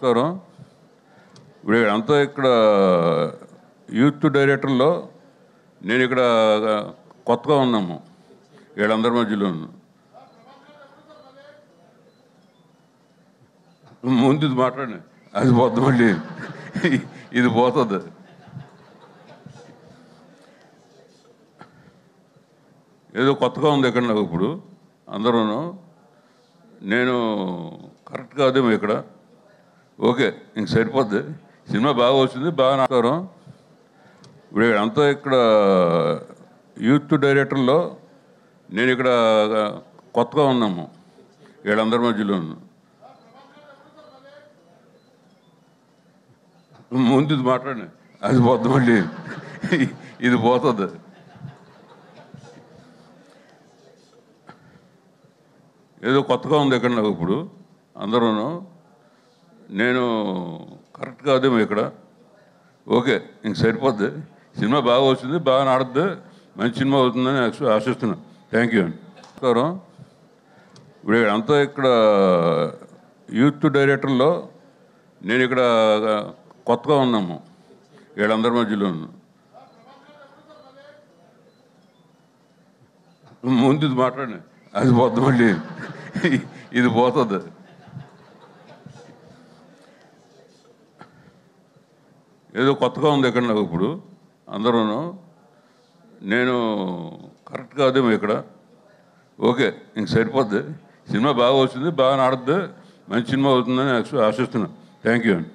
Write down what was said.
నమస్కారం. ఇప్పుడు అంతా ఇక్కడ యూత్ డైరెక్టర్లో నేను ఇక్కడ కొత్తగా ఉన్నాము వీళ్ళందరి మధ్యలో. ముందు ఇది మాట్లాడి అది పోద్దు, మళ్ళీ ఇది పోతుంది. ఏదో కొత్తగా ఉంది ఇక్కడ నాకు ఇప్పుడు అందరూ. నేను కరెక్ట్ కాదేమో ఇక్కడ. ఓకే, ఇంక సరిపోద్ది. సినిమా బాగా వచ్చింది, బాగా నమస్కారం. ఇప్పుడు అంతా ఇక్కడ యూత్ డైరెక్టర్లో నేను ఇక్కడ కొత్తగా ఉన్నాము వీళ్ళందరి మధ్యలో. ముందు ఇది మాట్లాడి అది పోద్దు, మళ్ళీ ఇది పోతుంది. ఏదో కొత్తగా ఉంది ఇక్కడ నాకు ఇప్పుడు అందరూ. నేను కరెక్ట్ కాదేమో ఇక్కడ. ఓకే, ఇంక సరిపోద్ది. సినిమా బాగా వచ్చింది, బాగా ఆడుద్ది, మంచి సినిమా అవుతుందని ఆశిస్తున్నాను. థ్యాంక్ యూ అండి. నమస్కారం. ఇప్పుడు అంతా ఇక్కడ యూత్ డైరెక్టర్లో నేను ఇక్కడ కొత్తగా ఉన్నాము వీళ్ళందరి మధ్యలో. ముందు ఇది మాట్లాడి అది పోద్దు, మళ్ళీ ఇది పోతుంది. ఏదో కొత్తగా ఉంది ఇక్కడ నాకు ఇప్పుడు అందరూ. నేను కరెక్ట్ కాదేమో ఇక్కడ. ఓకే, ఇంక సరిపోద్ది. సినిమా బాగా వచ్చింది, బాగా ఆడుద్ది, మంచి సినిమా అవుతుందని ఆశిస్తున్నాను. థ్యాంక్ యూ అండి.